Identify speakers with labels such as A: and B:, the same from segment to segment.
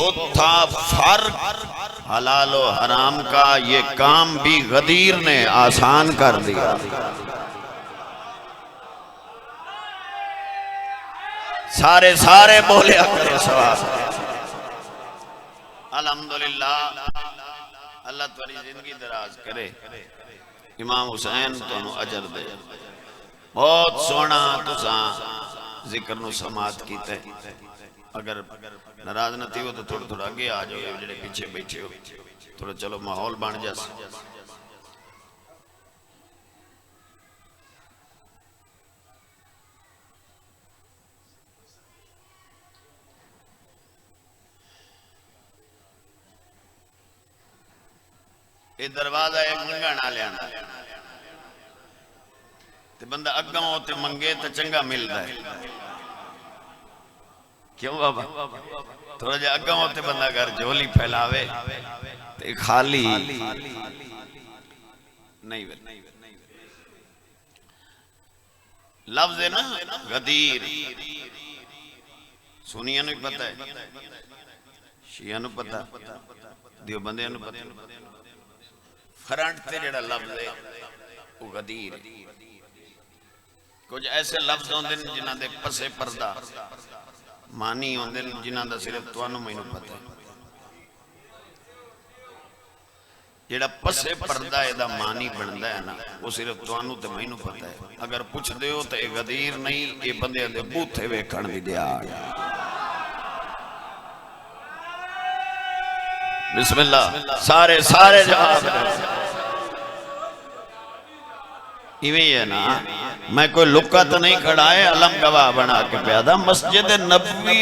A: बहुत था फर्क हलाल और हराम का, ये काम भी गदीर ने आसान कर दिया। सारे सारे बोले करो सवाब। अल्हम्दुलिल्लाह, अल्लाह तुम्हारी जिंदगी दराज करे। इमाम हुसैन तुहानू अजर दे। बहुत सोहना तुसां जिक्र नू समात कीता। अगर नाराज न थी हो तो थोड़ा थोड़ा अगे आ जाओ, जेडे पीछे बैठे हो थोड़ा चलो माहौल बन जा। ये दरवाजा है मंगण वालियां दा, ते बंदा अग्गों ते मंगे तो चंगा मिलता है। क्यों बाबा? थोड़ा जा अग्गों ते बंदा घर झोली फैलावे ते खाली नहीं। लफ्ज है ना गदीर, सुनिया नूं पता है, शिया नूं पता, देवबंदियां नूं पता। फ्रंट ते जेड़ा लफ्ज है वो गदीर है। कुछ ऐसे लफ्ज होंदे ने जिन्हां दे पसे पर्दा मानी होंदे ने, जिन्हां दा सिर्फ तुहानू मैनू पता है। जेड़ा पसे पर्दा एदा मानी बनदा है ना, वो सिर्फ तुहानू ते मैनू पता है। अगर पुछदे हो तो ये गदीर नहीं, ये बंदे दे बूथे वेखण दी दिया। बिस्मिल्लाह, सारे सारे जवाब इवें है ना। मैं कोई लुका तो नहीं खड़ा है, अलम गवाह बना के पिया था। मस्जिद नबवी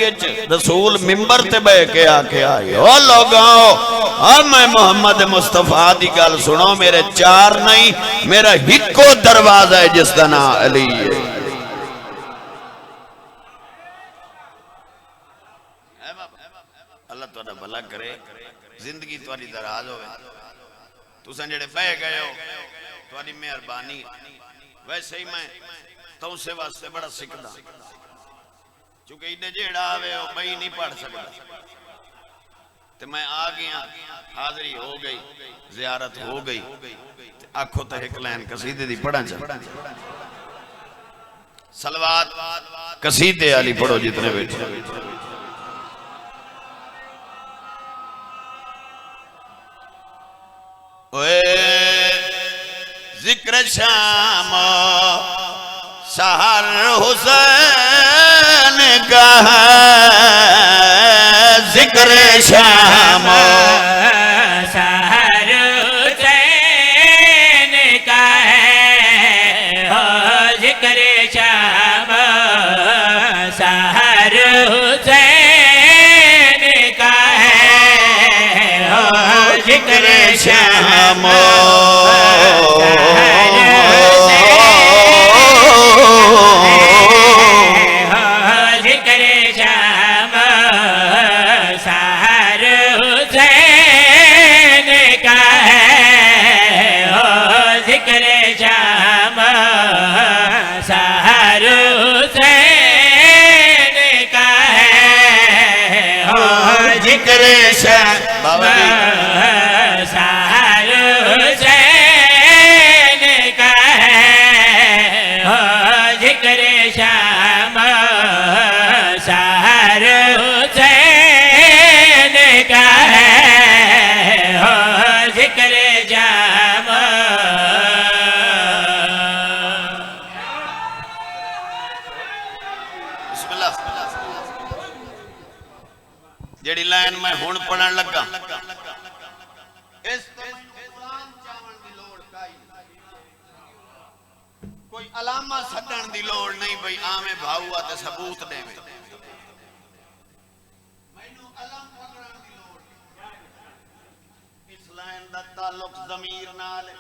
A: रसूल मिंबर ते बह के आके आए, ओ लोगों, अब मैं मोहम्मद मुस्तफा दी गल सुनो। मेरे चार नहीं, मेरा हिको दरवाजा है जिसका नाम अली है। अल्लाह तुहाडा भला करे, जिंदगी तुहाडी दराज होवे। तुसां जेड़े बह गए हो तुहाडी मेहरबानी। वैसे ही मैं तुमसे वास्ते बड़ा सिखदा, क्योंकि इधर जेड़ा आवे वो बई नहीं पढ़ सकता। तो मैं आ गया, हाजरी हो गई, जियारत हो गई। आखो तो एक लाइन कसीदे दी पढ़ा चा, सलवात कसीदे वाली पढ़ो जितने बैठे। जिक्र शाम सहर हुसैन का है, जिक्र शाम
B: सहर हुसैन का है, हो जिक्र शाम सहर हुसैन का है, हो जिक्र शाम
A: जेड़ी लाइन मैं हुण पढ़न लगा, कोई अलामा छड्डण दी लोड़ नहीं। भाई आवे भाऊआ ते सबूत देवे, मैनू अलम पकड़न दी लोड़। इस लाइन दा ताल्लुक ज़मीर नाल है।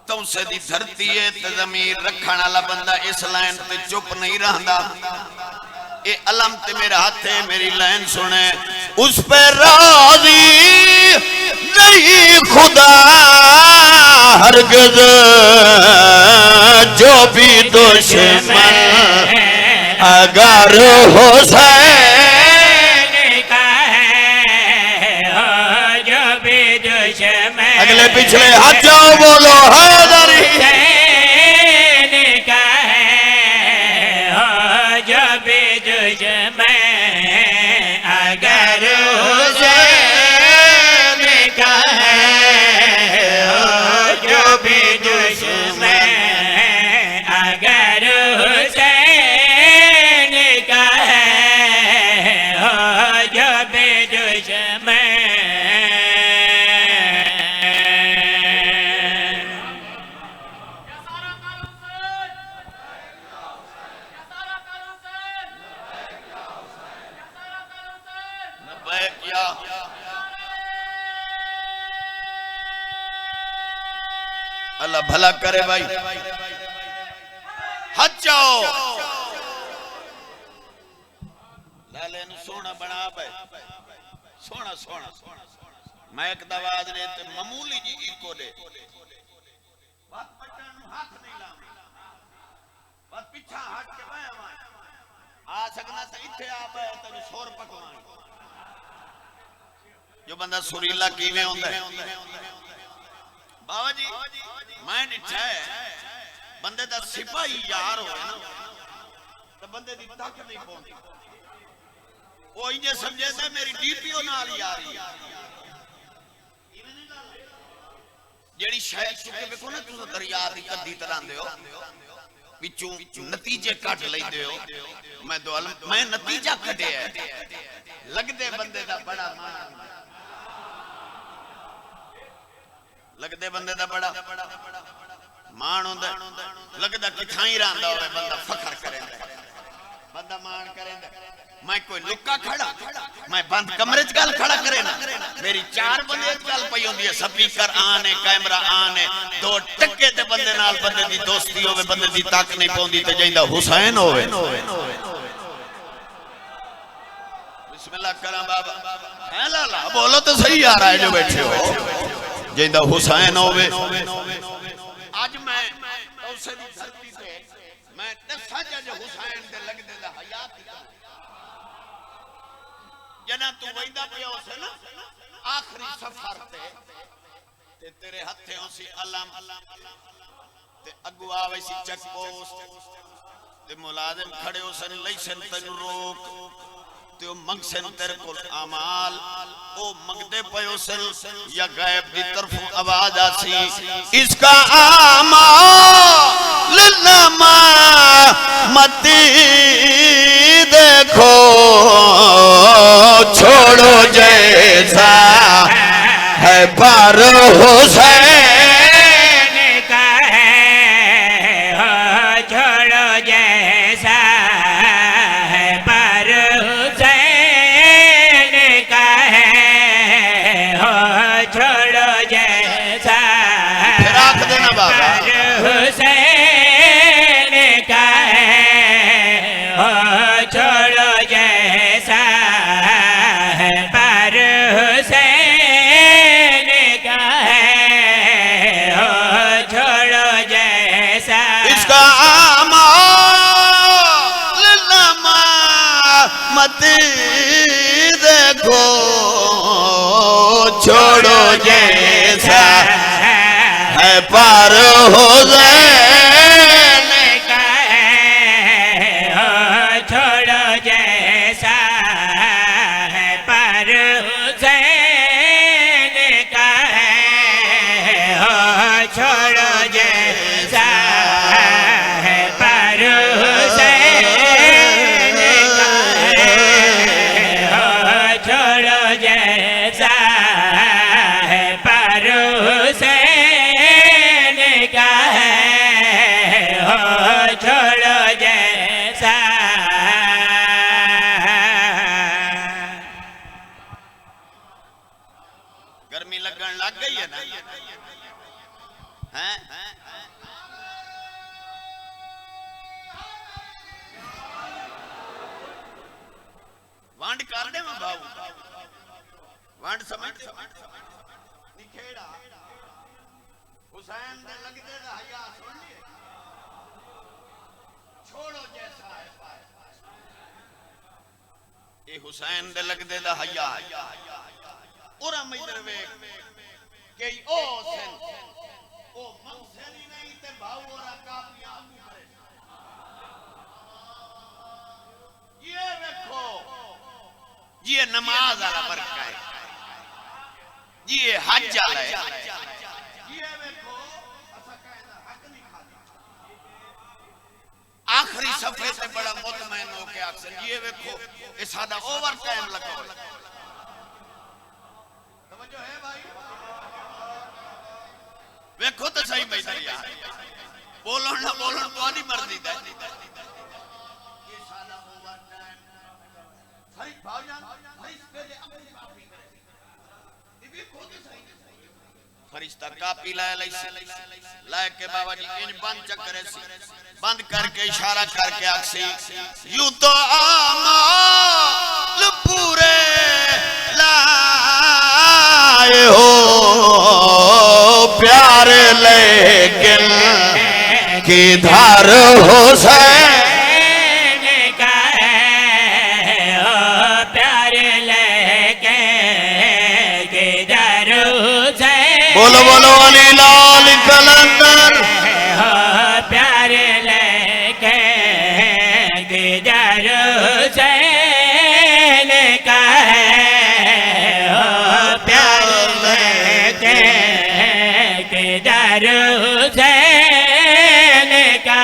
A: तौसे दी धरती है ते ज़मीर रखण वाला बंदा इस लाइन ते चुप नहीं रहंदा। ये अलम ते मेरा हाथ है, मेरी लाइन सुने। उस पे राजी नहीं खुदा हरगिज़, जो भी दुश्मन अगर हुसैन पिछले हाथ जाओ बोलो हैदरी
B: हुसैन का है हो जो भी दुश्मन अगर हुसैन का है हो जो भी दुश्मन अगर हुसैन का है हो जो भी दुश्मन
A: क्या अल्लाह भला करे भाई हज जाओ लाले नु सोना बना पे सोना सोना मैं एक दवाज ने ते मामूली जी इको दे बात पट्टा नु हाथ नहीं लावे बात पीछा हट के बाया आ सकना ते इथे आ पे ते शोर पकवान जो बंदा सुरीला कीवे होंदा है बाबा जी मैं निठा है बंदे दा सिपाही यार हो ना तो बंदे दी तक नहीं पहुंची ओ इंजे समझे सा मेरी डीपीओ नाल यारी जेड़ी शायद चुके देखो ना तुम दरिया दी कद्दी तरह दे हो विचों नतीजे काट लेंदे हो मैं दो मैं नतीजा कढे है लगदे बंदे दा बड़ा मान लगदे बंदे दा बड़ा मान होंदा लगदा किथाई रंदा होवे बंदा फखर करेंदा बंदा मान करेंदा मैं कोई लुक्का खड़ा मैं बंद कमरे च गल खड़ा करे ना मेरी चार बंदे च गल पई होंदी है स्पीकर आन है कैमरा आन है दो टक्के ते बंदे नाल बंदे दी दोस्ती होवे बंदे दी ताक नहीं पौंदी ते जैंदा हुसैन होवे बिस्मिल्लाह करा बाबा है लाला बोलो तो सही आ रहा है जो बैठे हो जिंदा हुसैन होवे आज मैं उसे दी धरती पे मैं दसा जज हुसैन दे लगदे दा हयात जना तू वैंदा पिया उसे ना आखिरी सफर ते तेरे हथे उसी अलम ते अगुआ वैसी चेक पोस्ट ते मुलाजिम खड़े उसन लैसन तनु रोक ते मंगसन तेरे को अमाल ओ मंगदे पयो सन या गायब दी तरफ आवाज आसी इसका अमाल लनमा मती देखो छोड़ो जैसा है पर हुसैन
B: का है हो छोड़ो जैसा है पर हुसैन का है हो छोड़ो जैसा
A: राख देना बाबा
B: हुसैन का है हो छोड़ो जैसा है पर हुसैन का है हो छोड़ो जैसा
A: इसका अमाल लनमा मत देखो छोड़ो जैसा है पर हुसैन
B: का है हो छोड़ो जैसा है पर हुसैन का है हो छोड़ो जैसा है पर हुसैन का है हो छोड़ो जैसा है पर हुसैन का है हो छोड़ो जैसा
A: गर्मी लगन लग गई है ना हैं वांड कर दे मैं बाबू वांड समझ निखेड़ा हुसैन दे लगदे दा हया सुन लिए छोड़ो जैसा है ये हुसैन दे लगदे दा हया है ओरा मैं इधर वेख कि ओ सेन ओ मनसेन ही नहीं ते भाऊ और कापियां आगू करे ये देखो ये नमाज वाला बरका है ये हज वाला है ये देखो ऐसा कहना हक नहीं खाती आखिरी सफे से बड़ा मुतमईन होके अक्सर ये देखो ये सादा ओवर टाइम लगा समझो है भाई देखो तो सही भाई यार बोलन ना बोलन तो नहीं मर्जी दा ये सादा ओवर टाइम भाई भाईजान भाई पहले अपनी कापी करे ये देखो तो सही फरिश्ता कापी लाए के बाबा जी इन बंद चक्कर सी बंद करके इशारा करके आखसी यूं तो आमाल पूरे लाए हो प्यार लेकिन किधर हुसैन
B: का हो प्यार लेके किधर हुसैन
A: बोलो बोलो अली लाल कलंदर
B: हो प्यार लेके किधर हुसैन का हो प्यार लेके किधर हुसैन का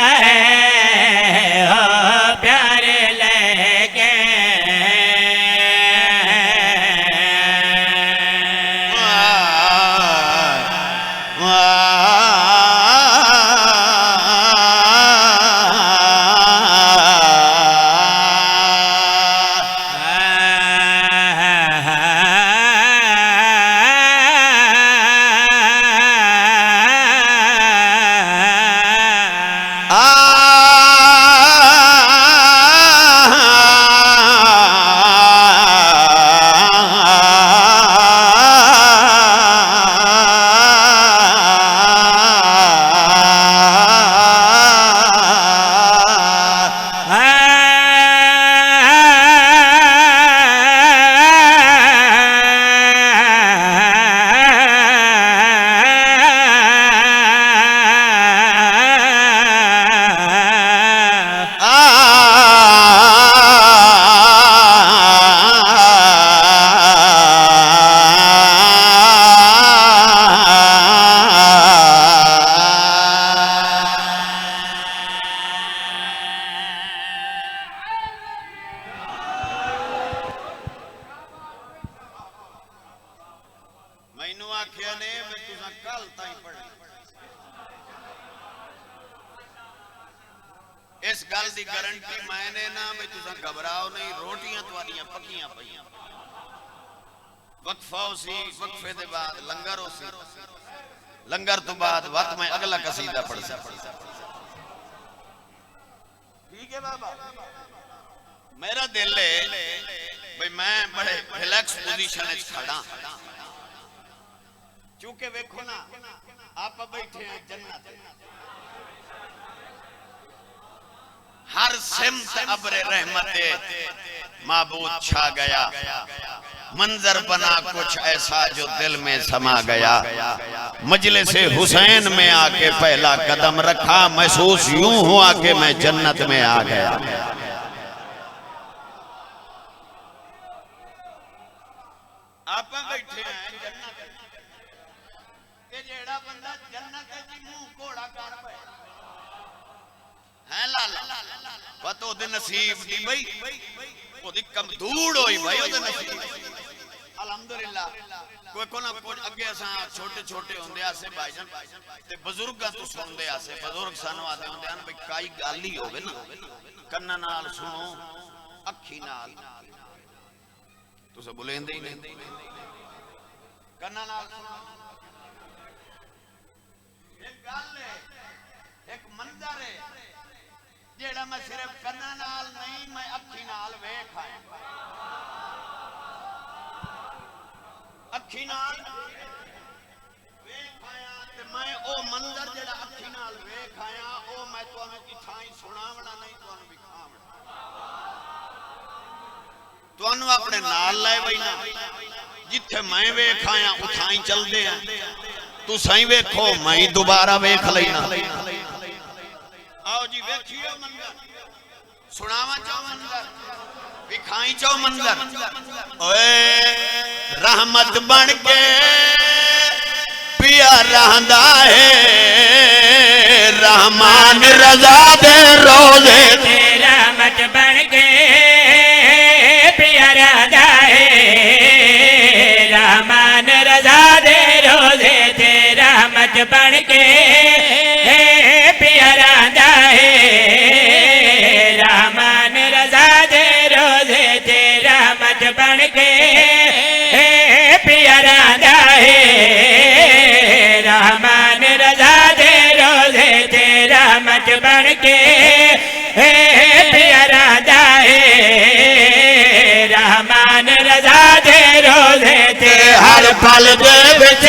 B: हो प्यार लेके
A: मैनू आखिया ने मैं तुसा कल ताई पढ़ी इस गल दी गारंटी मैंने ना मैं तुसा घबराओ नहीं रोटियां तुम्हारियां पक्कियां पईयां वक्फा सी वक्फे दे बाद लंगर हो सी लंगर तो बाद वक्त में अगला कसीदा पढ़ सा ठीक है बाबा मेरा दिल है भाई मैं बड़े रिलैक्स पोजीशन में खड़ा चूंकि देखो ना आप बैठे हैं जन्नत हर सिमत अब्रे रहमते माबूद छा गया मंजर बना कुछ ऐसा जो दिल में समा गया मजलिसे हुसैन में आके पहला कदम रखा महसूस यूं हुआ कि मैं जन्नत में आ गया आप बैठे हैं जन्नत के जेड़ा बंदा जन्नत दी मुंह घोड़ा कर पे है लाला पतो दे नसीब दी भाई ओदी कम धूड़ होई भाई ओदे नसीब अल्हम्दुलिल्लाह कोई कोना कोई अगे असा छोटे छोटे होंदे आसे भाईजान ते बुजुर्गां तो सुनदे आसे बुजुर्ग सानू आते होंदे हैं भाई काई गल ही होवे ना कन्ना नाल सुनो अखी नाल तुसे बुलेंदे ही नहीं कन्ना नाल सुनो एक गल है एक मंजर है जेड़ा मैं सिर्फ कन्ना नाल नहीं मैं अखी नाल वेख आया अखी नाल वेख आया ते मैं ओ मंजर जेड़ा अखी नाल वेख आया ओ मैं तुहानू इथां ही सुनावना नहीं तुहानू विखावना तुहानू अपने नाल ले बैना जिथे मैं वेख आया उठाई चलते हैं तू सही वेखो मैं दोबारा वेख लेना आओ जी वेखियो मंजर सुनावा चाहो मंजर विखाई चाहो मंजर ओए रहमत बन के पिया रहंदा है रहमान रजा दे रोजे
B: रहमत बन के पिया रहंदा है रहमान रजा दे रोजे ते रहमत बन के पिया रहंदा है रहमान रजा दे रोजे ते रहमत बन के पिया रहंदा है रहमान रजा दे रोजे ते रहमत बन के पिया रहंदा है रहमान रजा दे रोजे ते
A: हर पल दे विच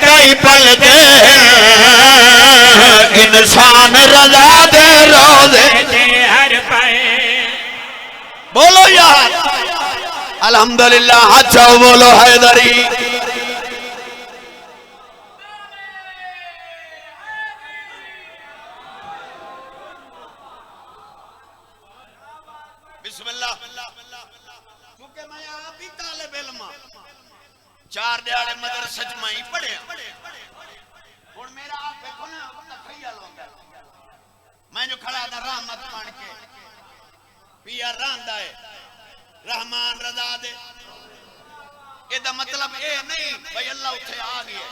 A: कई पल दे इंसान रजा दे रोजे
B: ते हर पल
A: बोलो यार अल्हम्दुलिल्लाह अच्छा बोलो हैदरी बिस्मिल्लाह क्योंकि मैं आप ही तालिब इल्म चार दिहाड़े मदरसे च मैं ही पढ़िया हुण मेरा आप देखो ना तखैयल होंदा मैं जो खड़ा था रहमत बन के पिया रहंदा है रहमान रजा दे एदा मतलब ए नहीं भाई अल्लाह उठे आ गया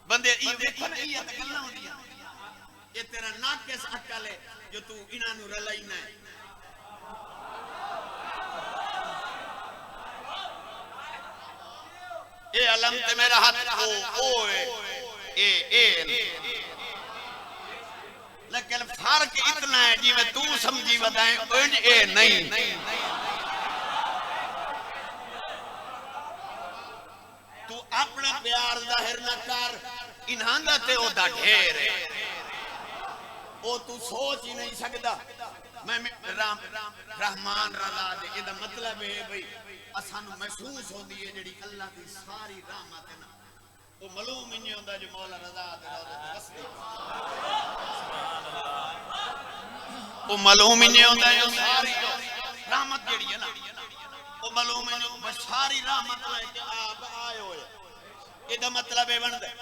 A: बंदे ई देखो ना ये गल्लां होंदियां ये तेरा नाकिस अकल है जो तू इना नु रलाइना है ए अलम ते मेरा हाथ ओ ए लेकिन फर्क इतना है जिवें तू समझी वदाए उंज ए नहीं तू अपना प्यार जाहिर ना कर इन्हां दा ते ओदा ढेर है ओ तू सोच ही नहीं सकदा मैं राम रहमान रजा दे एदा मतलब है भाई असानू महसूस होंदी है जेड़ी अल्लाह दी सारी रहमत है ना ओ मालूम ही नहीं होंदा जो मौला रजा दे रोज़े ते वसदे ओ मालूम ही नहीं होंदा जो सारी रहमत जेड़ी है ना ओ मालूम है जो सारी रहमत लेके आप आए होए एदा मतलब है बनदा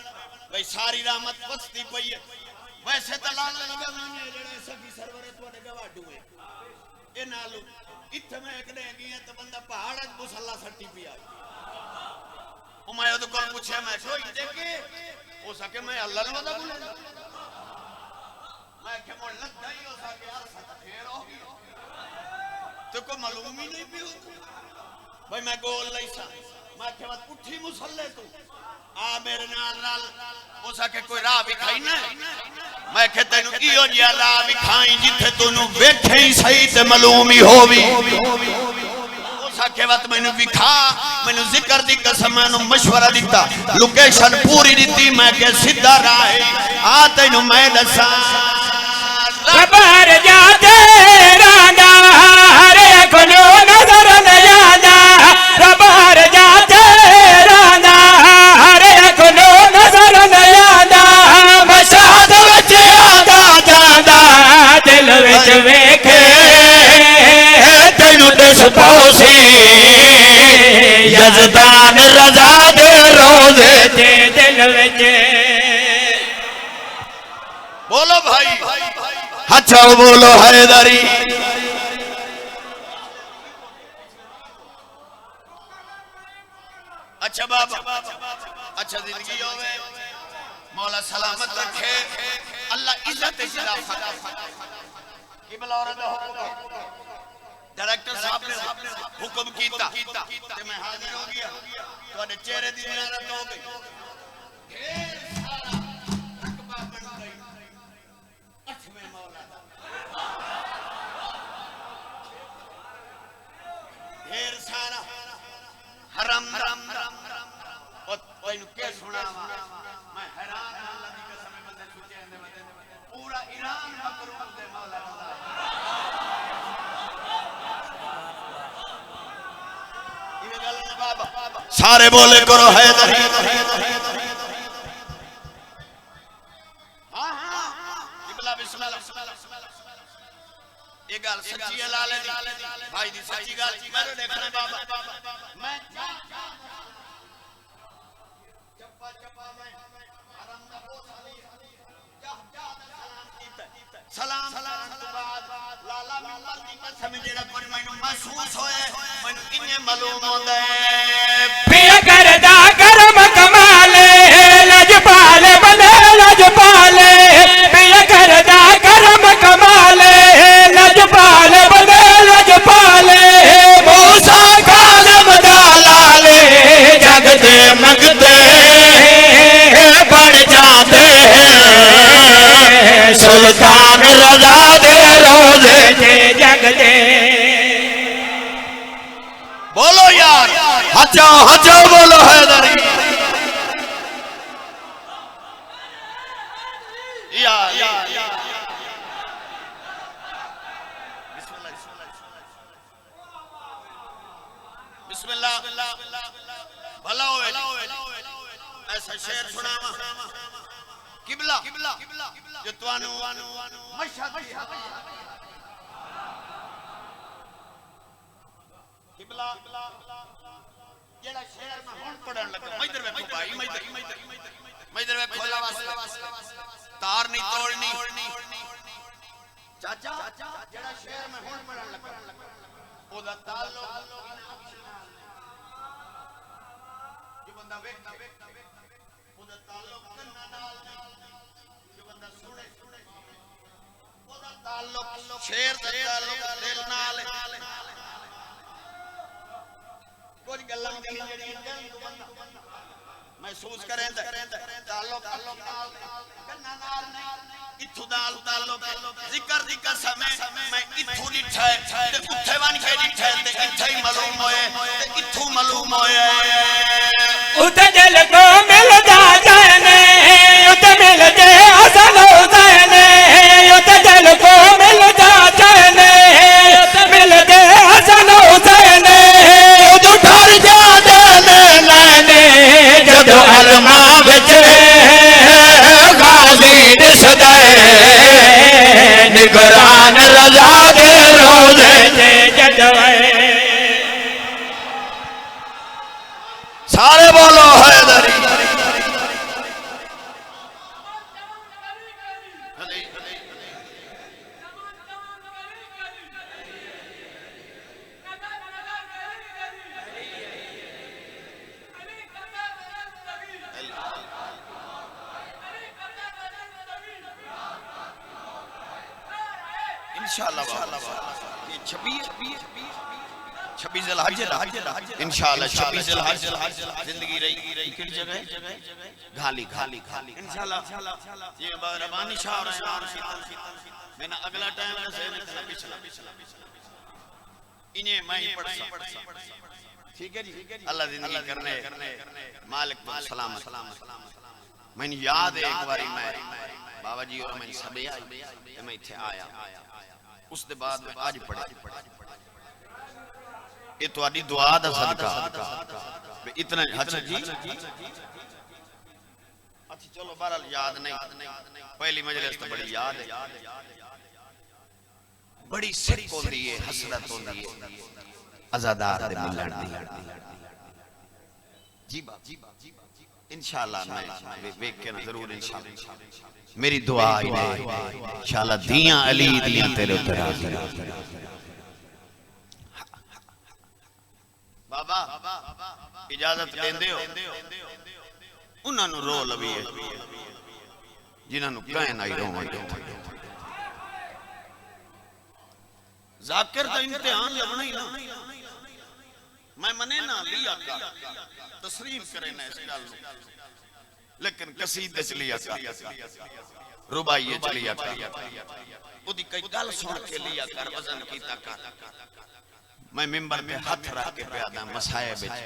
A: भाई सारी रहमत वसदी पई है वैसे तो लाल लगा मैंने जेड़े सभी सरवर ਤੁਹਾਡੇ ਗਵਾਡੂ है ए नालू इत्थे मैं एक दे गया तो बंदा पहाड़ च मुसल्ला सट्टी पिया ओ मैं ओदे कोल पूछया मैं सोई देखे हो सके मैं अल्लाह ने वदा बोले मैं के मोल लग गई हो सके यार सत फेर हो गई तो को मालूम ही नहीं पियो भाई मैं गोल लईसा मैं के बाद उठी मुसल्ले तू आ मेरे नाल हो सके कोई राह विखाई ना मैं के तेनु इयो जिया राह विखाई जिथे तूनु बैठे ही सही ते मालूम ही होवी हो सके वत मैनू विखा मैनू जिक्र दी कसम मैनू मशवरा दिता लोकेशन पूरी दिती मैं के सीधा राह आ तेनु मैं दसा
B: खबर जाते रांदा हरे खुलो नजर न जादा खबर जाते रांदा हरे खुलो नजर न जादा मशाद विच आदा जादा दिल विच वेखे
A: तेनु दस पौसी यजदान रजा दे रोजे
B: ते दिल विच
A: बोलो भाई अच्छा बोलो हैदरी अच्छा बाबा अच्छा जिंदगी होवे मौला सलामत रखे अल्लाह इज्जत इजाफत किबला औरत हुक्म डायरेक्टर साहब ने हुक्म कीता ते मैं हाजिर हो गया ਤੁਹਾਡੇ चेहरे दी जियारत हो गई ढेर सारा रकबा बन गई अठवें मौला दा ढेर सारा हरम ओ इनु के सुनावा मैं हैरान अल्लाह दी कसम बंदे सोचे अंदे पूरा ईरान मकरूम दे मौला रजा सारे बोले करो हैदरी। हाँ हाँ ये गल सच्ची है लाले दी भाई दी सच्ची गल मैं देखना बाबा मैं चप्पा चप्पा मैं हरम दा बहुत सलाम सलाम तो बाद लाला मिंबर दी कसम जेड़ा कोई मैनू महसूस होए मैनू किन्ने मालूम होंदा है
B: पिया करदा करम कमाले लजपाले बने लजपाले पिया करदा करम कमाले लजपाले बने लजपाले मूसा कालम दालाले जग दे मंगते बन जाते हैं सुल्तान रजा दे रोजे जे जग दे।
A: बोलो यार हचो हचो बोलो हैदरी बिस्मिल्लाह भला होवे ऐसा शेर सुनावा किबला जो तुआनु मशहद किबला जेड़ा शेर में हुन पढ़न लगा इधर देखो भाई इधर देखो तार नहीं तोड़नी चाचा जेड़ा शेर में हुन पढ़न लगा ओदा ताल्लुक जो बंदा वेखदा ओदा ताल्लुक कन्ना नाल जो बंदा सुने ओदा ताल्लुक शेर दा ताल्लुक दिल नाल कुछ गल्लां दी जेड़ी महसूस करें ताल्लुक कन्ना नाल इथु दाल ताल्लुक जिक्र दी कसम मैं इथु डिठा ते उथे वन के डिठा ते इथे ही मालूम होए ते इथु मालूम होए
B: उते दिल को मिलदा जाने उते मिलदे हसन हुसैन उते दिल को मिलदा जाने उते मिलदे हसन हुसैन उदो ठर जादे नैने जदो अलमा विच गाजी दिसदे निगरान रजा दे रोजे जे जदवे।
A: सारे बोलो हैदरी इंशाअल्लाह ये 26 ज़िलहज इंशाअल्लाह 26 ज़िलहज जिंदगी रही किस जगह घाली इंशाअल्लाह ये रबानी शाह और मैंने अगला टाइम से पिछला इन्हें मैं ही पढ़ ठीक है जी अल्लाह जिंदगी करने मालिक सलामत मैंने याद है एक बारी मैं बाबा जी और मैं सब मैं इथे आया उसके बाद मैं आज पढ़े ये तुम्हारी दुआ दा सदका इतना अच्छा जी अच्छा चलो बहरहाल याद नहीं पहली मजलिस तो बड़ी याद है बड़ी सिक होंदी है हसरत होंदी है अज़ादार दे मिलन दी जी इंशाअल्लाह मैं वेख के जरूर इंशाअल्लाह मेरी दुआ है इंशाअल्लाह दियां अली दियां तेरे ऊपर राजी बाबा इजाजत देंदे हो उन्हां नु रो लवीए जिन्हां नु कहन आई रोवन जाकिर दा इम्तिहान लगना ही ना मैं मने ना लिया का तस्लीम करे ना इस गल लेकिन कसीदे च लिया का रुबाइये च लिया का ओदी कई गल सुन के लिया कर वजन कीता कर मैं मिंबर पे हाथ रख के प्यादा मसाए विच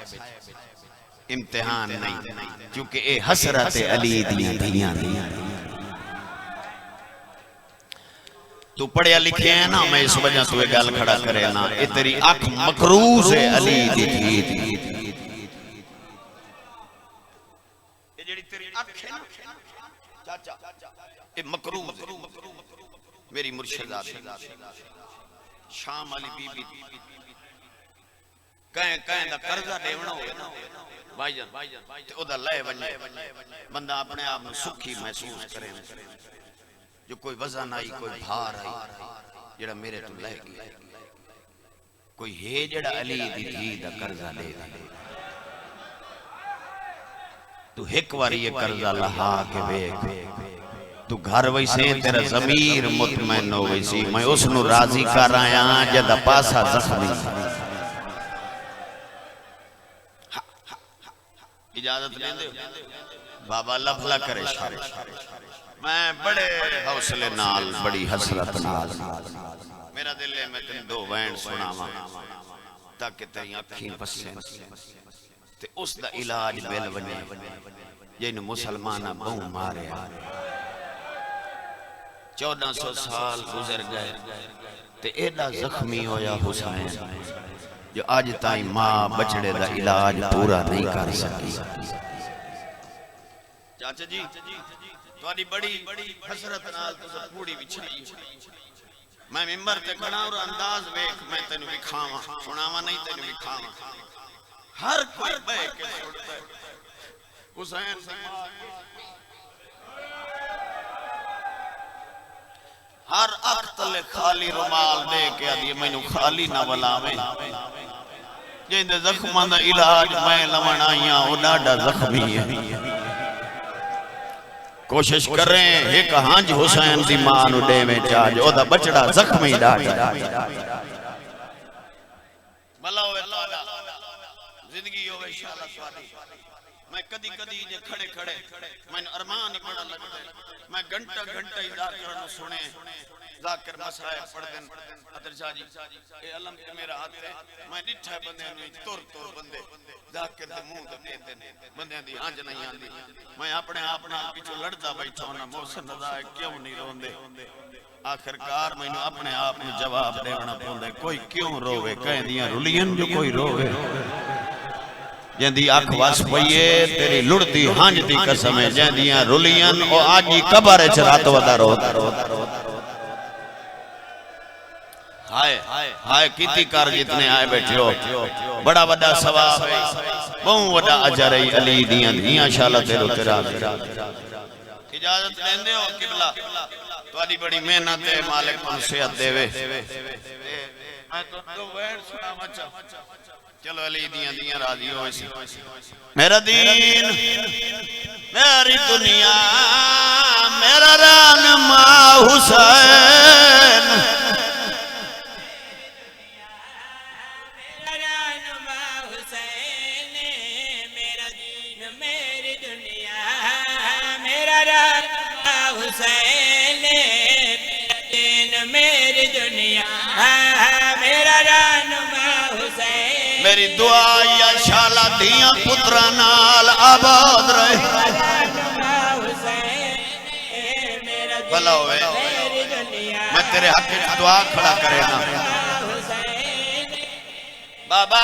A: इम्तिहान नहीं क्योंकि ए हसरत अली दियां दियां तू पढ़िया लिखे है ना, मैं इस वजह तू गल खड़ा करे ना, ये तेरी अख मकरूज है अली दी थी। ये जेड़ी तेरी अख है ना चाचा, ये मकरूज है। मेरी मुर्शिदा शाम वाली बीबी कहें दा कर्जा देवना होवे ना भाईजान, ते ओदा ले वने बंदा अपने आप ਨੂੰ सुखी महसूस करे। जो कोई वजन आई, कोई भार आई, जेड़ा मेरे तो ले गया, कोई है जेड़ा अली दी धी दा कर्जा ले। तू एक बारी ये कर्जा लहा के वेख, तू घर वैसे तेरा ज़मीर मुतमैन हो वैसी। मैं उसनु राजी कर आया जदा पासा जख्मी। इजाजत लेंदे हो बाबा लफला करे शारे। मैं बड़े हौसले नाल, बड़ी हसरत नाल, मेरा दिल है मैं तेन दो वैन सुनावा ताकि तेरी अखीं बसे ते उस दा इलाज बिल बने जिन्हें मुसलमाना बहु मारे। 1400 साल गुजर गए ते एडा जख्मी होया हुसैन जो आज ताई मां बचड़े दा इलाज पूरा नहीं कर सकी। चाचा जी तुहाडी बड़ी हसरत नाल तुसा पूड़ी विछाई। मैं मिंबर ते खड़ा और अंदाज वेख मैं तेनु विखावा, सुनावा नहीं तेनु विखावा। हर कोई बह के सुनता है हुसैन हर अख तले खाली रुमाल दे के आदि मैनू खाली ना बुलावे। जिंदे जख्मां दा इलाज मैं लवण आईया ओ डाडा जख्मी है। कोशिश कर रहे हैं एक हांज हुसैन दी मां नु देवे चाज ओदा बचड़ा जख्मी डाडा। भला होवे तोड़ा जिंदगी होवे इंशाअल्लाह स्वादी। मैं कदी कदी जे खड़े खड़े मैंने अरमान ही बड़ा लगता है। मैं घंटा घंटा ही जाकर न सुने जाकर मसराए पढ़ दिन अदर शाह जी ए अलम के मेरा हाथ है। मैं डिठा बंदे नु तुर तुर बंदे जाकर दे मुंह दे देते बंदे दी आंज नहीं आंदी। मैं अपने आप नाल पिछो लड़दा बैठा ना मौसम नदा क्यों नहीं रोंदे। आखिरकार मैनू अपने आप नु जवाब देना पौंदा कोई क्यों रोवे। कहंदियां रुलियन जो कोई रोवे जंदी अख वस पईए तेरी लुड़दी हंज दी कसम है। जंदियां रुलियन ओ आज ही कब्र च रात वदा रो। हाय हाय कीती कर जितने आए बैठे हो बड़ा बड़ा सवाब है, बहु बड़ा अजर है। अली दियां धियां शाला तेरो तेरा इजाजत लेंदे हो किबला तुम्हारी बड़ी मेहनत है। मालिक तुम सेहत देवे। मैं तो दो वर्ड सुनावा चाह चलो अली दियां दियां राजी हो। मेरा दीन मेरी दुनिया मेरा रहनुमा हुसैन।
B: मेरा दीन मेरी दुनिया मेरा रहनुमा हुसैन। मेरा दीन मेरी दुनिया मेरा रहनुमा हुसैन।
A: मेरी दुआ या शाला दियां पुत्रा नाल आबाद रहे। भला होवे मैं तेरे हक में दुआ खड़ा करे ना बाबा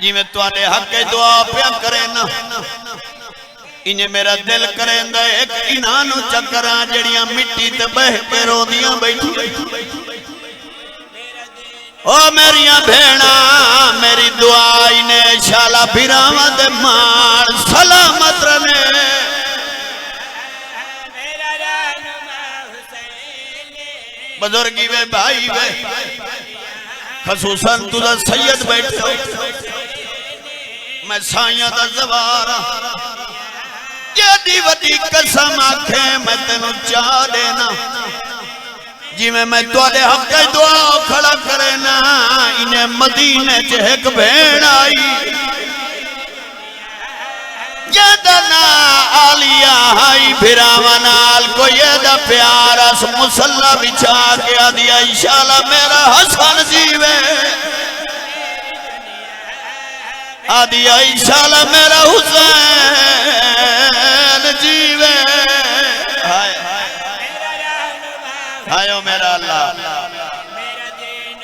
A: जी। मैं तुहाडे हक में दुआ पिया करे ना इन्हें मेरा दिल करेंदा एक इन्हां नु चक्करां जड़ियां मिट्टी ते बह के रोंदियां बैठी। ओ मेरिया भेड़ा मेरी दुआई ने शाला फिरावा दे मार सलामत रहे। बुजुर्गी वे भाई वे खसूसन तुझा सैयद बैठे हो। मैं साइया दा जवारा जेदी वडी कसम आखे मैं तेनू चाह देना। जिमें मैं तुहाडे हक में दुआ खड़ा करे ना इन्हें मदीने च एक भेड़ आई जदना आलिया हाई फिरावा नाल कोई एदा प्यार अस मुसल्ला बिछा के आदिया इंशाअल्लाह मेरा हसन जीवे। आदिया इंशाअल्लाह मेरा हुसैन जीवे। हाय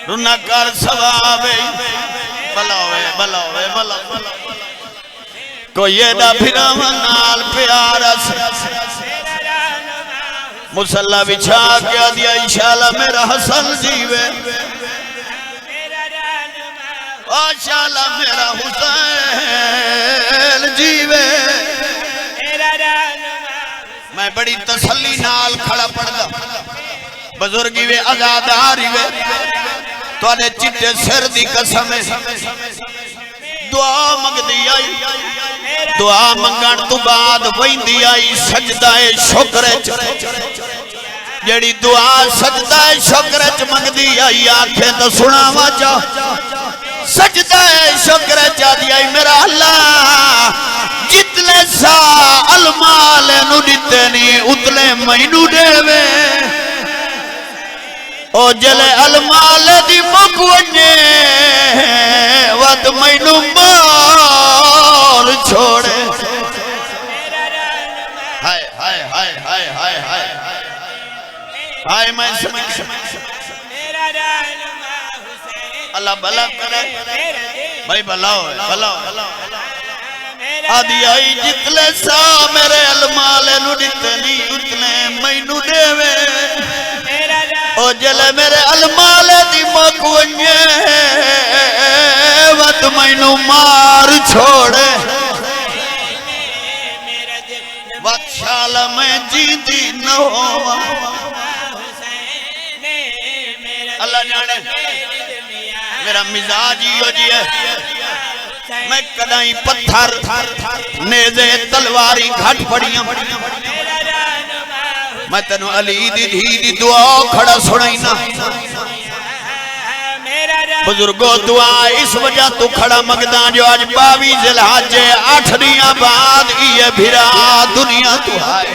A: रुना कर सवाबे बलावे बलावे बलावे कोई एदा फिरावा नाल प्यार मुसल्ला बिछा के दिया इंशाल्लाह मेरा हसन जीवे इंशाल्लाह मेरा हुसैन जीवे मैं बड़ी तसल्ली नाल खड़ा पड़दा बुजुर्गी वे आजादारी वे तुहाडे चिट्टे सिर दी कसम है दुआ मंगदी आई दुआ मंगण तो बाद वहिंदी आई सजदा शुक्र जेड़ी दुआ सजदा शुक्र च मंगदी आई आखे तो सुनावा चा सजदा शुक्र चाहती आई मेरा अल्लाह जितने सा अलमाल नु दिते नी उतले मैनू देवे ओ जले अलमाल दी मुक वने वत मैनू मार छोड़े हाय हाय हाय हाय हाय हाय हाय मैं अल्लाह भला करे भाई भला आदि आई जितले सा मेरे अलमाल नु दिते नी उतने मैनू देवे ओ जले मेरे अलमाल दी मुक वने वत मैनू मार छोड़े वत्शाल मैं जीती न होवा अल्लाह जाने मेरा मिजाज ही हो जी है मैं कदाई पत्थर नेज़े तलवारी घट पड़ियां मैं तेनु अली दी धी दी दुआ खड़ा सुनाईना बुजुर्गो दुआ इस वजह तू खड़ा मंगदा जो आज 22 ज़िलहज 8 दियां बाद ये भिरा दुनिया तू आए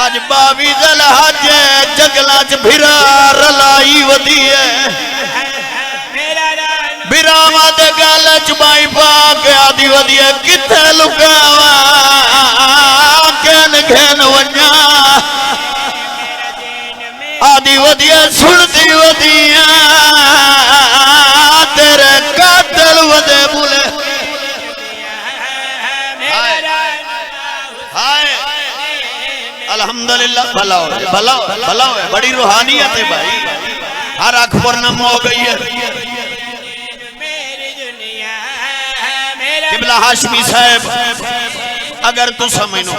A: आज 22 ज़िलहज जंगला च भिरा रलाई वदी है बिरावा दे गल च बाई पा के आदि वदी है किथे लुकावा कहन घेन वन्या आदि वदिया सुनती वदिया तेरे कातल वदे बुले हाय अल्हम्दुलिल्लाह भला हो भला भला हो बड़ी रूहानियत है भाई हर आँख पर नम हो गई है किबला हाशमी साहब अगर तू समझो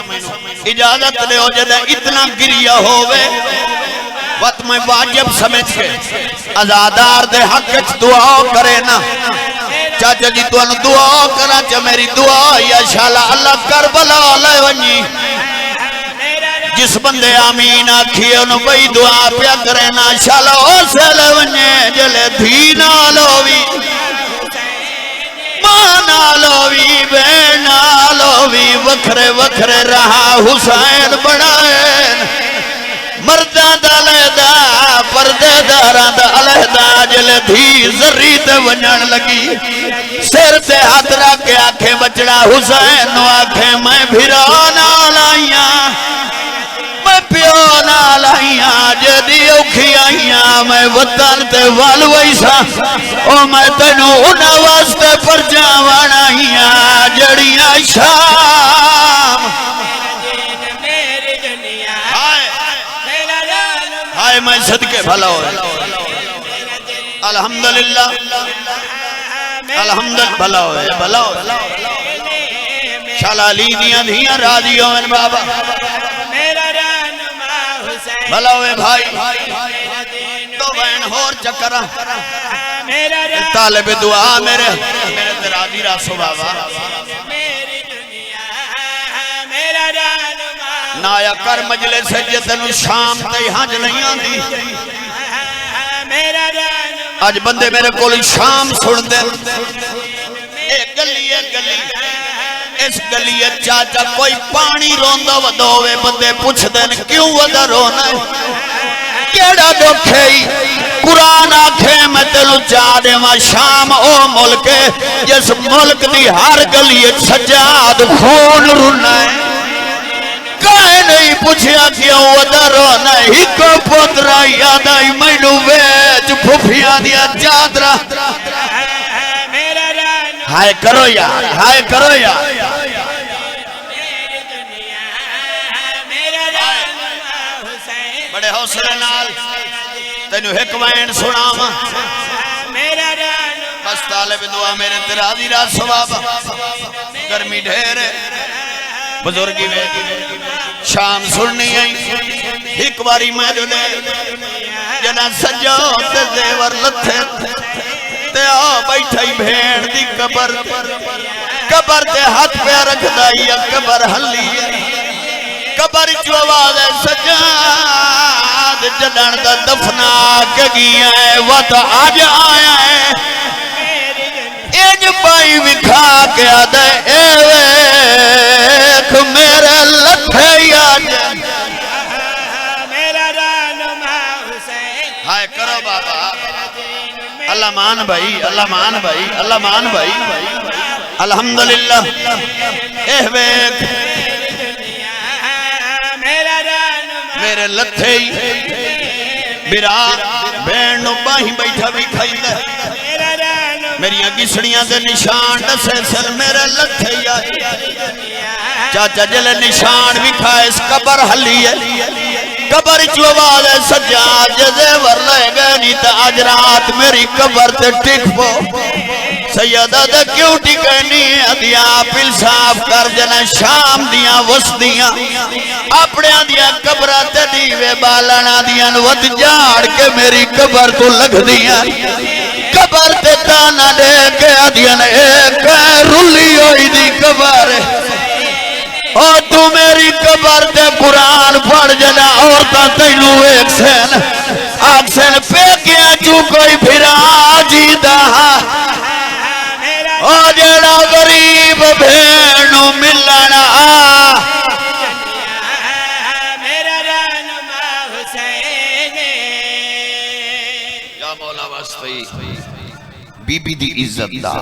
A: इजाजत दे हो जद इतना गिरिया होवे वत मैं वाजिब समझ के आजादार दे हक च दुआ करे ना चाचा जी तुहानू दुआ करा च मेरी दुआ या शाला अल्लाह करबला ले वनी जिस बंदे आमीन आखिए उन बई दुआ पिया करे ना शाला उस ले वने जले धी नाल होवी मां नाल होवी बहन नाल होवी वखरे वखरे रहा हुसैन बनाए मर्दा दा अलहदा पर्देदारां दा अलहदा जले धी जरी ते वणन लगी सिर ते हाथ रख के आखे बचड़ा हुसैन नु आखे मैं भिरा नाल आईया मैं प्यो नाल आईया जदी औखी आईया मैं वतन ते वल वैसा ओ मैं तेनू उना वास्ते परजावण आईया जड़ियां शाम हाय मैं सदके भला हो अल्हम्दुलिल्लाह अल्हम्दुलिल्लाह भला हो शाला अली दियां धियां राजी होवन बाबा भला होए भाई तो बहन होर चक्कर तालिब दुआ मेरे ते राजी रासो बाबा नाया कर मजले से जे तेनू शाम ते हज नहीं आंदी अज बंदे मेरे कोल शाम सुन दे गली इस गली चाचा कोई पानी रोंदा वदोवे बंदे पुछदे न क्यों वदा रोना केड़ा दुख है कुरान आखे मैं तेनू चा देवा शाम ओ मुल्क जिस मुल्क दी हर गली सजाद खून रुना है कायन नहीं पूछया क्यों वदरो नहीं को पुत्रा याद आई मैनू वेच फुफिया दिया चादरा
B: मेरा रान
A: हाय करो यार हाय करो यार
B: मेरा रान हुसैन
A: बड़े हौसले नाल तेनू एक वैन सुनावा
B: मेरा रान
A: बस तालिब दुआ मेरे तेरा दी रात सवाब गर्मी ढेर है बुजुर्गी में शाम सुननी आई एक बारी मैं जुले जना सजो ते जेवर लथे ते आ बैठा ही भेड़ दी कबर कबर ते हाथ पे रखदा ही कबर हल्ली कबर जो आवाज है सजाद जडन दा दफना के गया है वत आज आया है इंज पाई विखा के आदे ए वेख मेरे लथे याद
B: मेरा रान हुसैन
A: हाय करो बाबा अल्लाह मान भाई अल्लाह मान भाई अल्लाह मान भाई अल्हम्दुलिल्लाह ए वेख
B: मेरा रान
A: मेरे लथे बिरा भेड़ नु बाही बैठा भी खाइंदा
B: मेरा रान
A: मेरिया घिसड़ियां दे निशान दसे सन मेरे लथे चाचा जले निशान भी खाए इस कबर हली है कबर जो आवाज है सज्जाद जेवर ले गए नहीं तो आज रात मेरी कबर ते टिक पो सैयदा दा क्यों टिकनी दिया पिल साफ कर देना शाम दिया वसदियां अपने दिया कबरा ते दीवे बालना दिया वत झाड़ के मेरी कबर तो लग दिया कबर ते ताना दे के दिया एक रुली होई दी कबर ओ तू मेरी कबर ते कुरान पढ़ जना औरतां तैनू एक सेन आक्सन पे गया चू कोई फिरा जीदा ओ जेड़ा गरीब भेड़ नू मिलना
B: मेरा रान हुसैन
A: या मौला वास्ते बीबी दी इज्जत दा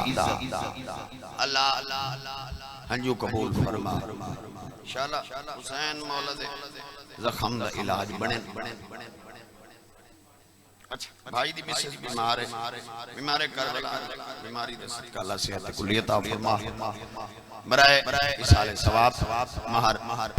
A: अल्लाह हंजू कबूल फरमा इंशाअल्लाह हुसैन मौला दे जख्म दा इलाज बने अच्छा भाई दी मिसेस बीमार है करबला बीमारी दे सदका अल्लाह सेहत कुलियत अता फरमा बराए इसाले सवाब महर